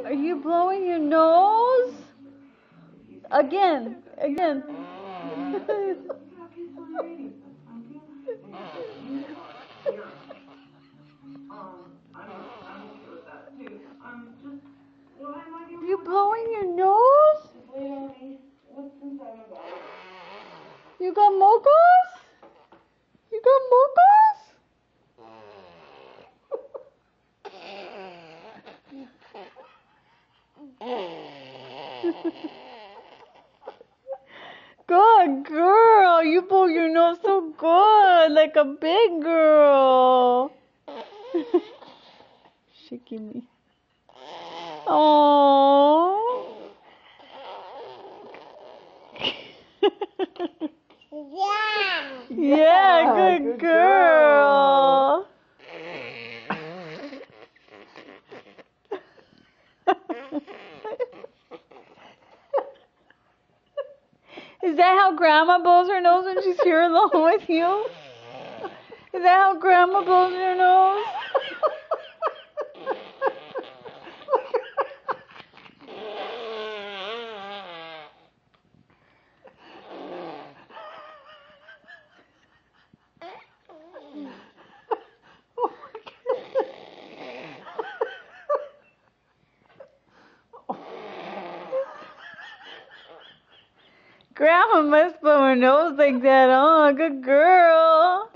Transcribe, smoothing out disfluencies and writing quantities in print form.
Are you blowing your nose? Again. You blowing your nose? You got mochas? You got mochas? Good girl. You blow your nose so good, like a big girl. Shaking me. Aww. Yeah, good girl. Is that how Grandma blows her nose when she's here alone with you? Is that how Grandma blows her nose? Grandma must blow her nose like that, huh? Good girl.